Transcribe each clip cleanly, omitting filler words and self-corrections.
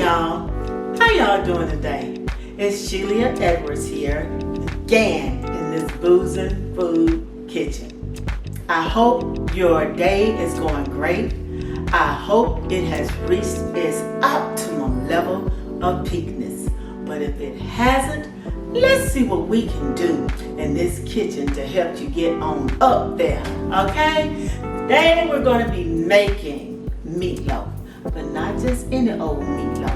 y'all. How y'all doing today? It's Shelia Edwards here, again in this Boozin Food Kitchen. I hope your day is going great. I hope it has reached its optimum level of peakness. But if it hasn't, let's see what we can do in this kitchen to help you get on up there, okay? Today we're going to be making meatloaf, but not just any old meatloaf.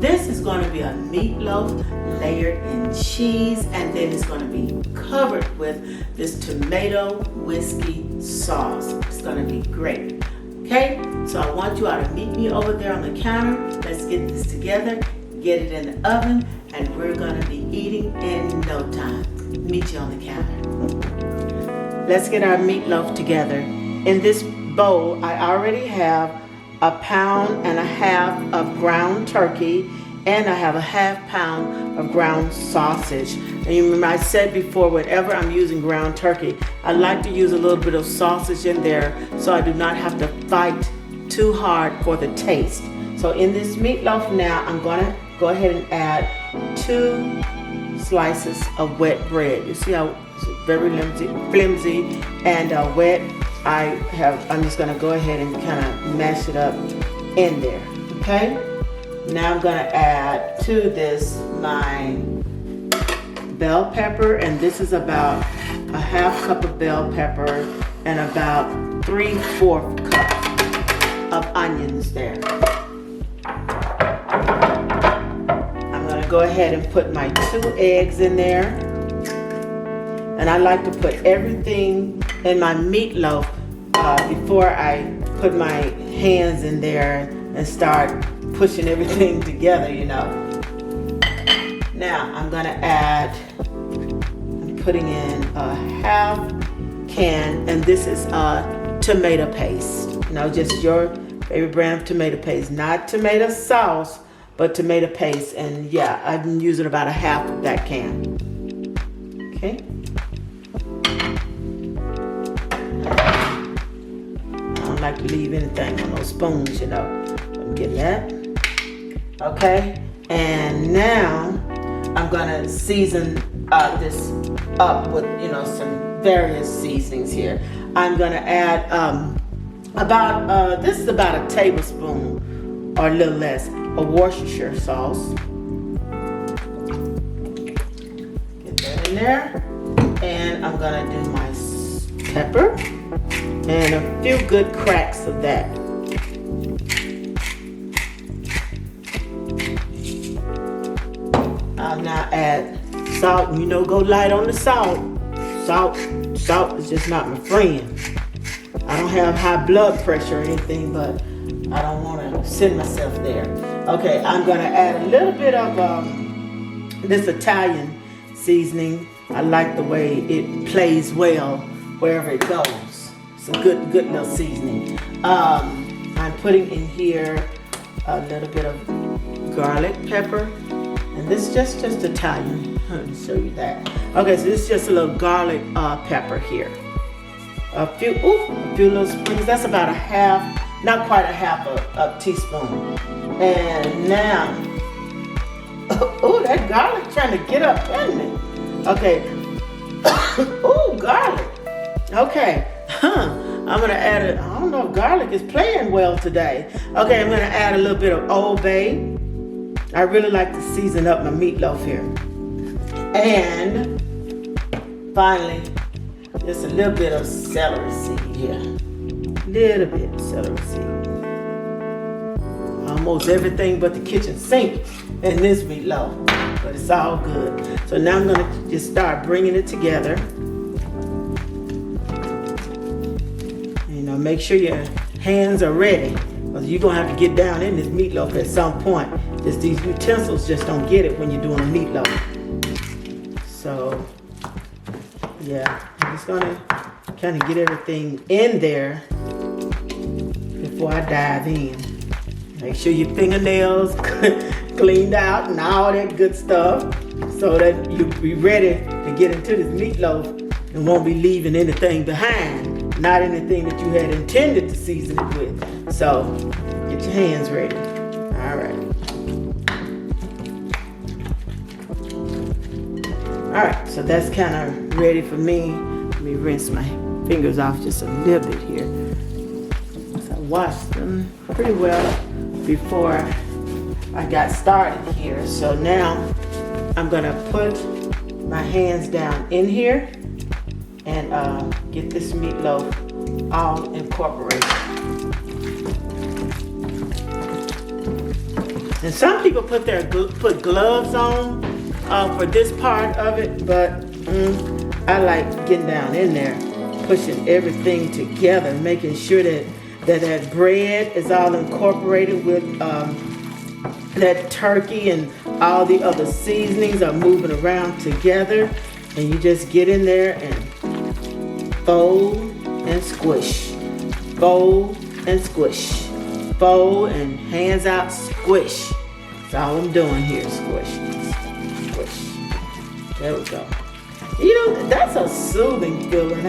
This is going to be a meatloaf layered in cheese, and then it's going to be covered with this tomato whiskey sauce. It's going to be great. Okay, so I want you all to meet me over there on the counter. Let's get this together, get it in the oven, and we're going to be eating in no time. Meet you on the counter. Let's get our meatloaf together. In this bowl, I already have 1.5 pounds of ground turkey, and I have 1/2 pound of ground sausage. And you remember I said before, whenever I'm using ground turkey, I like to use a little bit of sausage in there so I do not have to fight too hard for the taste. So in this meatloaf now, I'm gonna go ahead and add 2 slices of wet bread. You see how it's very flimsy and wet? I'm just gonna go ahead and kind of mash it up in there, okay? Now I'm gonna add to this my bell pepper, and this is about 1/2 cup of bell pepper and about 3/4 cups of onions there. I'm gonna go ahead and put my 2 eggs in there. And I like to put everything in my meatloaf before I put my hands in there and start pushing everything together, you know. Now I'm putting in 1/2 can, and this is tomato paste. You know, just your favorite brand of tomato paste, not tomato sauce, but tomato paste. And yeah, I'm using about 1/2 of that can. Okay. Like to leave anything on those spoons, you know. I'm getting that. Okay, and now I'm gonna season this up with, you know, some various seasonings here. I'm gonna add this is about 1 tablespoon or a little less of Worcestershire sauce. Get that in there, and I'm gonna do my pepper and a few good cracks of that. I'll now add salt, and you know, go light on the salt. Salt is just not my friend. I don't have high blood pressure or anything, but I don't want to send myself there. Okay, I'm gonna add a little bit of this Italian seasoning. I like the way it plays well wherever it goes. It's a good little seasoning. I'm putting in here a little bit of garlic pepper, and this is just Italian. Let me show you that. Okay, so this is just a little garlic pepper here. A few little sprinkles. That's about not quite 1/2 teaspoon. And now, that garlic trying to get up in me. Okay. Garlic. Okay, I'm gonna add I don't know if garlic is playing well today. Okay, I'm gonna add a little bit of Old Bay. I really like to season up my meatloaf here. And finally, just a little bit of celery seed here. Little bit of celery seed. Almost everything but the kitchen sink in this meatloaf, but it's all good. So now I'm gonna just start bringing it together. Make sure your hands are ready, because you're gonna have to get down in this meatloaf at some point. Just these utensils just don't get it when you're doing a meatloaf. So yeah, I'm just gonna kind of get everything in there before I dive in. Make sure your fingernails cleaned out and all that good stuff, so that you'll be ready to get into this meatloaf and won't be leaving anything behind. Not anything that you had intended to season it with. So get your hands ready. All right. right, so that's kind of ready for me. Let me rinse my fingers off just a little bit here. So I washed them pretty well before I got started here. So now I'm gonna put my hands down in here and get this meatloaf all incorporated. And some people put gloves on for this part of it, but I like getting down in there, pushing everything together, making sure that bread is all incorporated with that turkey, and all the other seasonings are moving around together. And you just get in there and fold and squish, fold and squish, fold and hands out, squish. That's all I'm doing here, squish, squish. There we go. You know, that's a soothing feeling.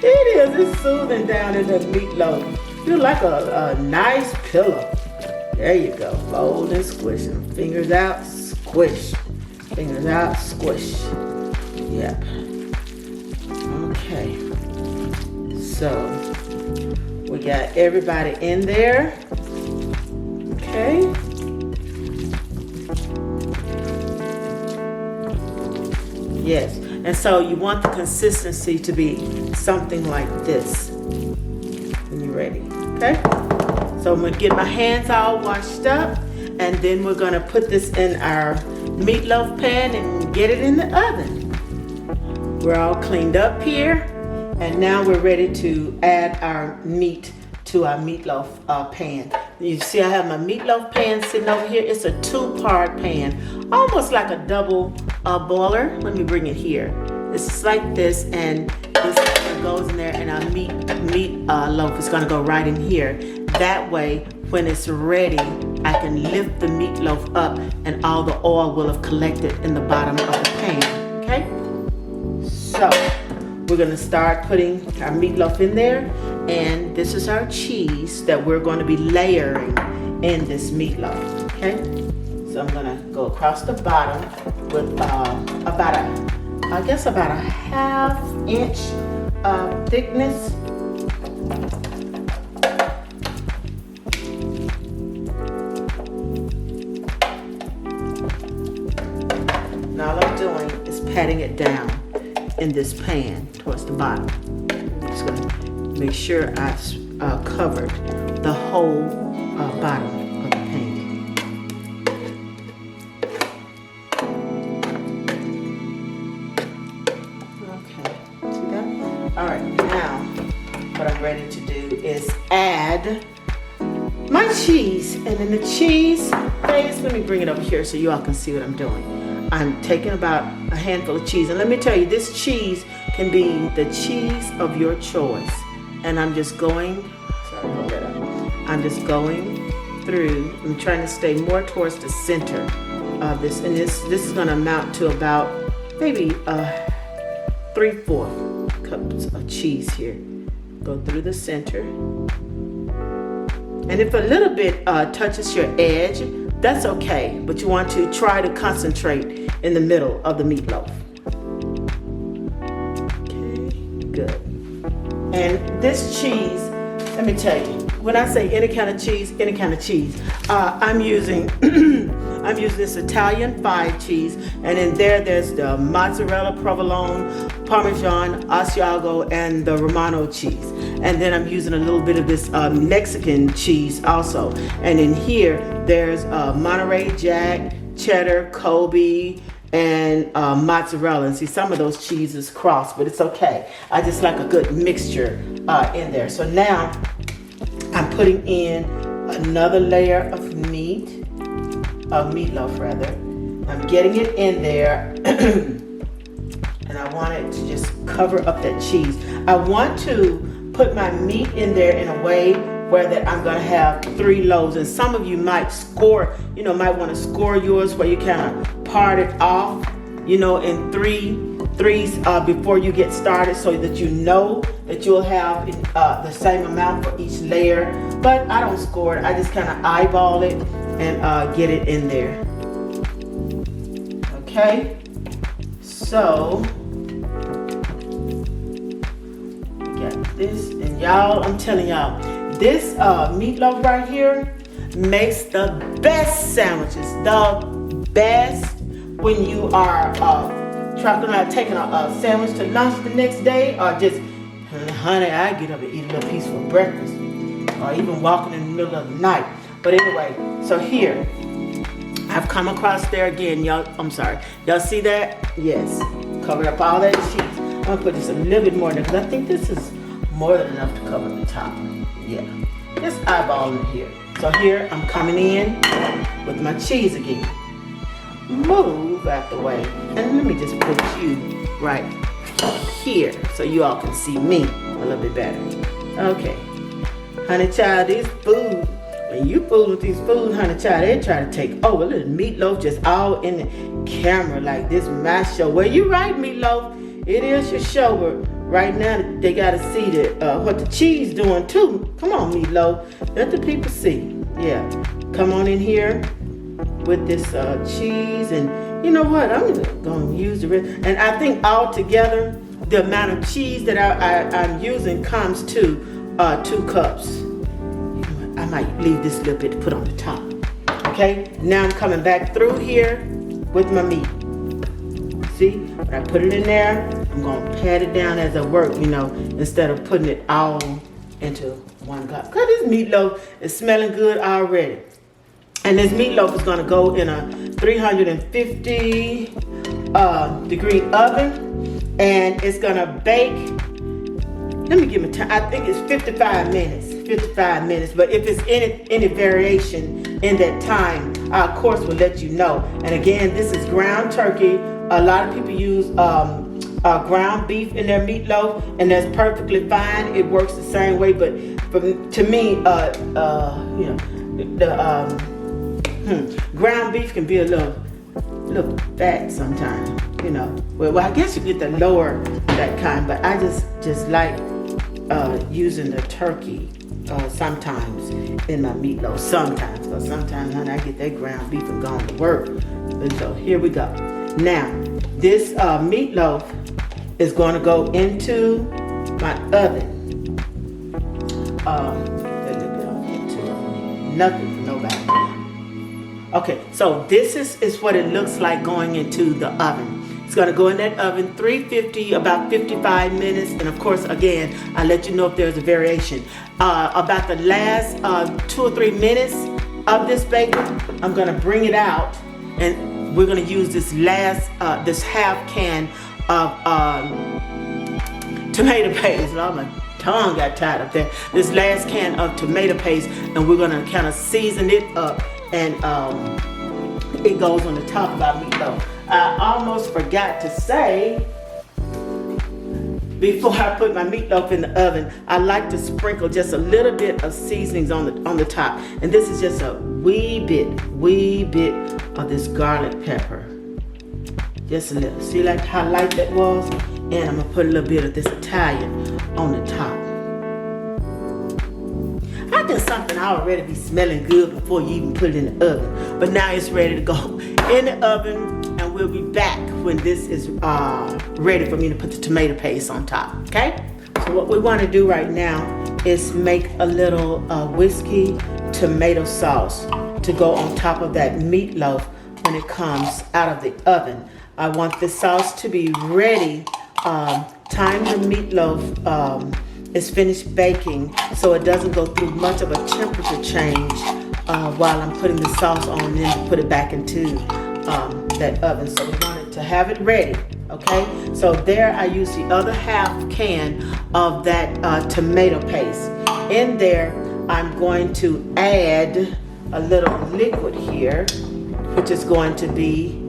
It is, it's soothing down in the meatloaf. Feel like a nice pillow. There you go, fold and squish, and fingers out, squish. Fingers out, squish. Yep. Okay. So we got everybody in there. Okay. Yes. And so you want the consistency to be something like this when you're ready. Okay. So I'm gonna get my hands all washed up, and then we're gonna put this in our meatloaf pan and get it in the oven. We're all cleaned up here, and now we're ready to add our meat to our meatloaf pan. You see I have my meatloaf pan sitting over here. It's a 2-part pan, almost like a double boiler. Let me bring it here. It's like this, and this goes in there, and our meat loaf is gonna go right in here. That way, when it's ready, I can lift the meatloaf up and all the oil will have collected in the bottom of the pan, okay? So, we're gonna start putting our meatloaf in there, and this is our cheese that we're gonna be layering in this meatloaf, okay? So I'm gonna go across the bottom with about a 1/2 inch thickness. All I'm doing is patting it down in this pan towards the bottom. I'm just going to make sure I've covered the whole bottom of the pan. Okay, see that? All right, now what I'm ready to do is add my cheese. And in the cheese phase, let me bring it over here so you all can see what I'm doing. I'm taking about a handful of cheese. And let me tell you, this cheese can be the cheese of your choice. And I'm just going, sorry, hold that up. I'm just going through, I'm trying to stay more towards the center of this. And this is gonna amount to about maybe 3/4 cups of cheese here. Go through the center. And if a little bit touches your edge, that's okay, but you want to try to concentrate in the middle of the meatloaf. Okay, good. And this cheese, let me tell you, when I say any kind of cheese, I'm using I'm using this Italian 5 cheese, and in there's the mozzarella, provolone, parmesan, asiago, and the romano cheese. And then I'm using a little bit of this Mexican cheese also. And in here, there's Monterey Jack, cheddar, Kobe, and mozzarella. And see, some of those cheeses cross, but it's okay. I just like a good mixture in there. So now I'm putting in another layer of meatloaf rather. I'm getting it in there. And I want it to just cover up that cheese. I want to put my meat in there in a way where that I'm gonna have 3 loaves. And some of you might might want to score yours where you kind of part it off, in threes before you get started, so that you know that you'll have the same amount for each layer. But I don't score it. I just kind of eyeball it and get it in there. Okay, so we got this, and y'all, I'm telling y'all, this meatloaf right here makes the best sandwiches. The best when you are taking a sandwich to lunch the next day, or just, honey, I get up and eat a little piece for breakfast, or even walking in the middle of the night. But anyway, so here, I've come across there again, y'all. I'm sorry. Y'all see that? Yes. Covered up all that cheese. I'm gonna put just a little bit more in there because I think this is more than enough to cover the top. Yeah. Just eyeballing it here. So here I'm coming in with my cheese again. Move out the way. And let me just put you right here so you all can see me a little bit better. Okay. Honey child, this food. When you fool with these food, honey child, they try to take over. Little Meatloaf just all in the camera like this my show. Well, you right, Meatloaf. It is your show, but right now they gotta see what the cheese doing too. Come on, Meatloaf. Let the people see. Yeah. Come on in here with this cheese, and you know what? I'm gonna use the rest. And I think all together, the amount of cheese that I'm using comes to 2 cups. I might leave this little bit to put on the top. Okay, now I'm coming back through here with my meat. See, when I put it in there, I'm gonna pat it down as I work, instead of putting it all into one cup. Cause this meatloaf is smelling good already. And this meatloaf is gonna go in a 350 degree oven, and it's gonna bake. Let me give it time. I think it's 55 minutes. 55 minutes, but if it's any variation in that time, I of course will let you know. And again, this is ground turkey. A lot of people use ground beef in their meatloaf, and that's perfectly fine. It works the same way, but to me, ground beef can be a little fat sometimes. Well, I guess you get the lower that kind, but I just like using the turkey sometimes in my meatloaf. Sometimes, because sometimes, honey, I get that ground beef and gone to work. And so here we go. Now, this meatloaf is going to go into my oven. Nothing for nobody. Okay, so this is what it looks like going into the oven. It's gonna go in that oven, 350, about 55 minutes. And of course, again, I'll let you know if there's a variation. About the last 2 or 3 minutes of this bacon, I'm gonna bring it out, and we're gonna use this this half can of tomato paste. Oh, my tongue got tied up there. This last can of tomato paste, and we're gonna kind of season it up, and it goes on the top of our meatloaf. I almost forgot to say, before I put my meatloaf in the oven, I like to sprinkle just a little bit of seasonings on the top. And this is just a wee bit of this garlic pepper. Just a little. See like how light that was? And I'm gonna put a little bit of this Italian on the top. I think something already be smelling good before you even put it in the oven. But now it's ready to go in the oven. And we'll be back when this is ready for me to put the tomato paste on top, okay? So what we want to do right now is make a little whiskey tomato sauce to go on top of that meatloaf when it comes out of the oven. I want the sauce to be ready time the meatloaf is finished baking, so it doesn't go through much of a temperature change while I'm putting the sauce on and then put it back into that oven. So we wanted to have it ready. Okay, so there I use the other half can of that tomato paste. In there, I'm going to add a little liquid here, which is going to be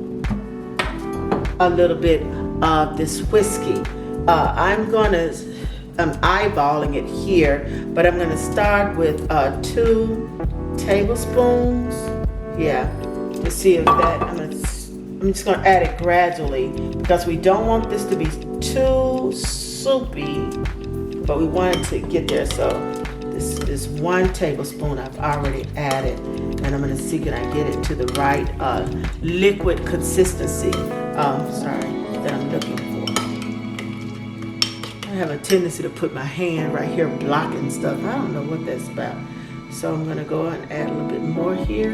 a little bit of this whiskey. I'm eyeballing it here, but I'm gonna start with 2 tablespoons. Yeah, to see if that, I'm just gonna add it gradually because we don't want this to be too soupy, but we want it to get there. So This 1 tablespoon I've already added, and I'm gonna see can I get it to the right liquid consistency. That I'm looking for. I have a tendency to put my hand right here blocking stuff. I don't know what that's about. So I'm gonna go and add a little bit more here.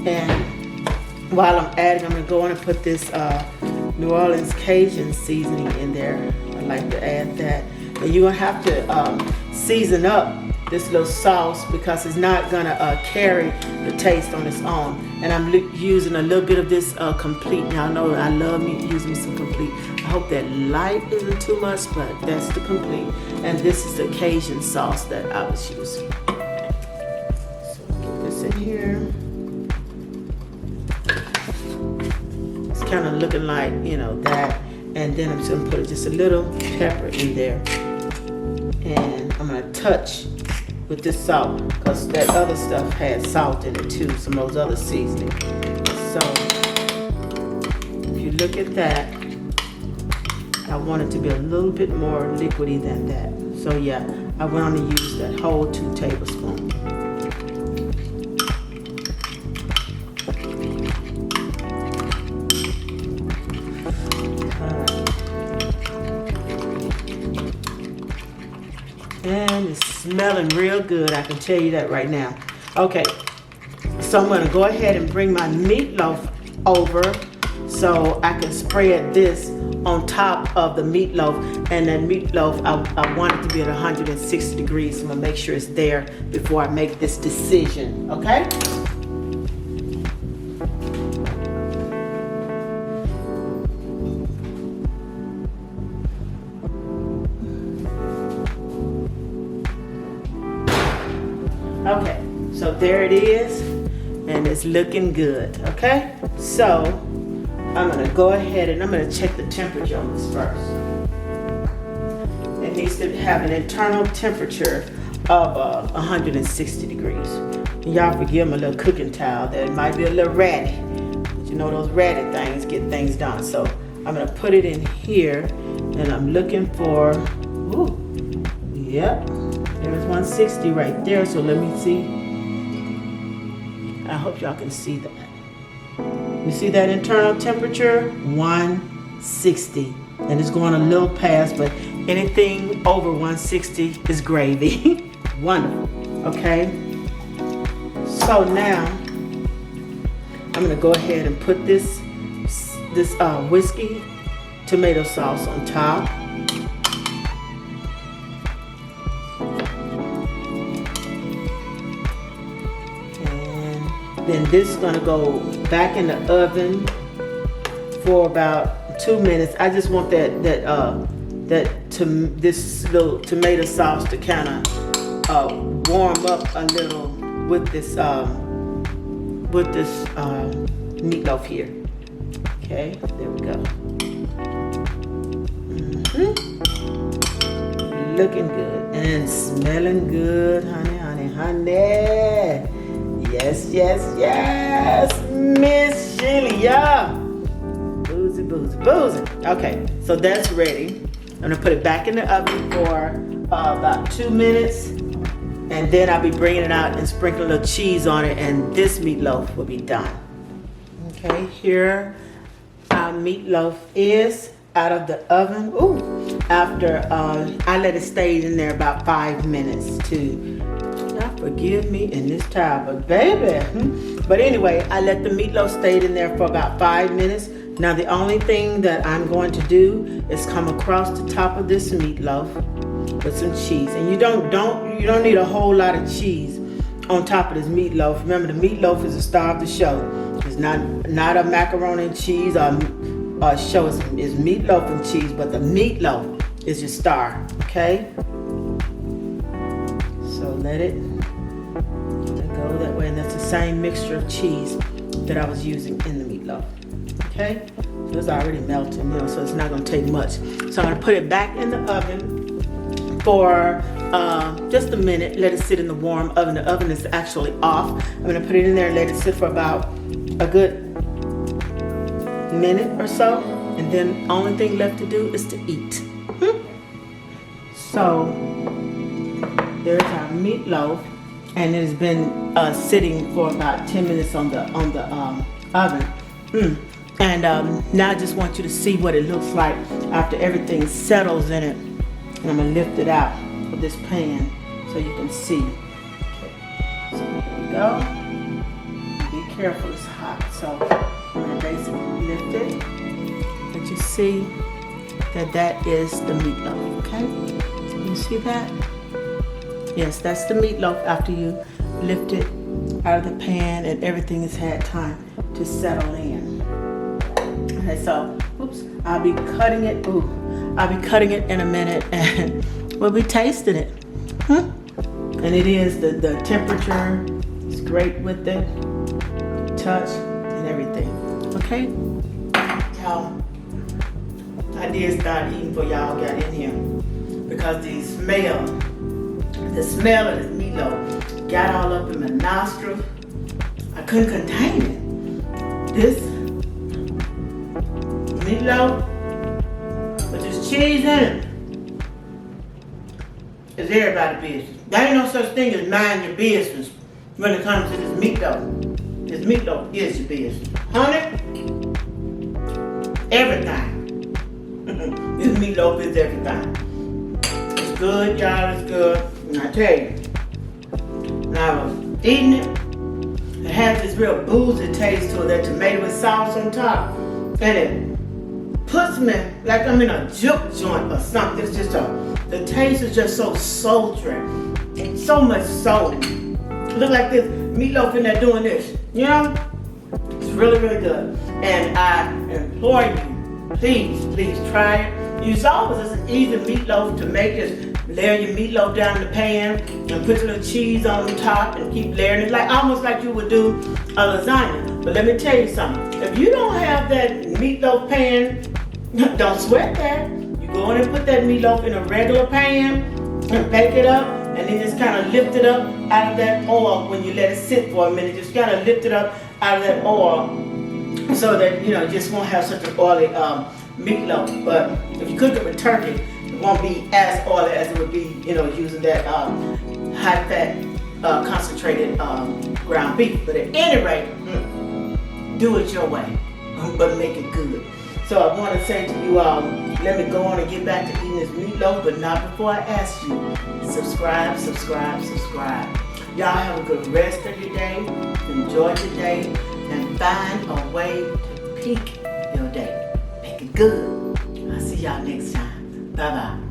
And while I'm adding, I'm gonna go in and put this New Orleans Cajun seasoning in there. I like to add that. And you're gonna have to season up this little sauce because it's not gonna carry the taste on its own. And I'm using a little bit of this complete. Y'all know I love using some complete. I hope that light isn't too much, but that's the complete. And this is the Cajun sauce that I was using. So get this in here. It's kind of looking like, you know, that. And then I'm just gonna put just a little pepper in there. And I'm gonna touch with this salt because that other stuff had salt in it too, some of those other seasonings. So if you look at that, I want it to be a little bit more liquidy than that. So yeah, I went on to use that whole 2 tablespoons. And it's smelling real good, I can tell you that right now. Okay, so I'm gonna go ahead and bring my meatloaf over so I can spread this on top of the meatloaf. And that meatloaf, I want it to be at 160 degrees. So I'm gonna make sure it's there before I make this decision, okay? Okay, so there it is, and it's looking good, okay? So, I'm gonna go ahead and I'm gonna check the temperature on this first. It needs to have an internal temperature of 160 degrees. Y'all forgive my little cooking towel that it might be a little ratty. But you know those ratty things get things done. So, I'm gonna put it in here, and I'm looking for, ooh, yep. There's 160 right there, so let me see. I hope y'all can see that. You see that internal temperature? 160. And it's going a little past, but anything over 160 is gravy. Wonderful, okay? So now, I'm gonna go ahead and put this whiskey tomato sauce on top. Then this is gonna go back in the oven for about 2 minutes. I just want this little tomato sauce to kind of warm up a little with this meatloaf here. Okay, there we go. Looking good and smelling good, honey, honey, honey. Yes, yes, yes, Miss Shelia. Boozin, boozin, boozin. Okay, so that's ready. I'm gonna put it back in the oven for about 2 minutes, and then I'll be bringing it out and sprinkling a little cheese on it, and this meatloaf will be done. Okay, here our meatloaf is out of the oven. Ooh, after I let it stay in there about 5 minutes too. Forgive me in this time, but baby. But anyway, I let the meatloaf stay in there for about 5 minutes. Now the only thing that I'm going to do is come across the top of this meatloaf with some cheese. And you don't need a whole lot of cheese on top of this meatloaf. Remember, the meatloaf is the star of the show. It's not a macaroni and cheese or show. It's meatloaf and cheese, but the meatloaf is your star. Okay. So let it go that way, and that's the same mixture of cheese that I was using in the meatloaf. Okay, so it's already melting, so it's not going to take much. So I'm going to put it back in the oven for just a minute. Let it sit in the warm oven. The oven is actually off. I'm going to put it in there and let it sit for about a good minute or so, and then the only thing left to do is to eat. So There's our meatloaf, and it has been sitting for about 10 minutes on the oven. And now I just want you to see what it looks like after everything settles in it. And I'm gonna lift it out of this pan so you can see. Okay. So here we go. Be careful, it's hot. So I'm gonna basically lift it. But you see that is the meatloaf, okay? You see that? Yes, that's the meatloaf after you lift it out of the pan and everything has had time to settle in. Okay, so, oops, I'll be cutting it. I'll be cutting it in a minute and we'll be tasting it. And it is the temperature is great with it, touch and everything. Okay? Y'all, I did start eating before y'all got in here because the smell of this meatloaf got all up in my nostrils. I couldn't contain it. This meatloaf with this cheese in it is everybody's business. There ain't no such thing as mind your business when it comes to this meatloaf. This meatloaf is your business. Honey, everything. This meatloaf is everything. It's good, y'all, it's good. And I tell you, when I was eating it, it has this real boozy taste to it, that tomato with sauce on top. And it puts me like I'm in a juke joint or something. It's just the taste is just so sultry. So much salt. Look like this meatloaf in there doing this. You know? It's really, really good. And I implore you, please try it. You saw it's an easy meatloaf to make. Just layer your meatloaf down in the pan and put a little cheese on the top and keep layering it, like almost like you would do a lasagna. But let me tell you something. If you don't have that meatloaf pan, don't sweat that. You go in and put that meatloaf in a regular pan and bake it up, and then just kind of lift it up out of that oil when you let it sit for a minute. Just kind of lift it up out of that oil so that you just won't have such an oily meatloaf. But if you cook it with turkey, it won't be as oily as it would be, using that high fat concentrated ground beef. But at any rate, do it your way, but make it good. So I want to say to you all, let me go on and get back to eating this meatloaf, but not before I ask you, subscribe. Y'all have a good rest of your day, enjoy your day, and find a way to peak your day. Make it good. I'll see y'all next time. Bye-bye.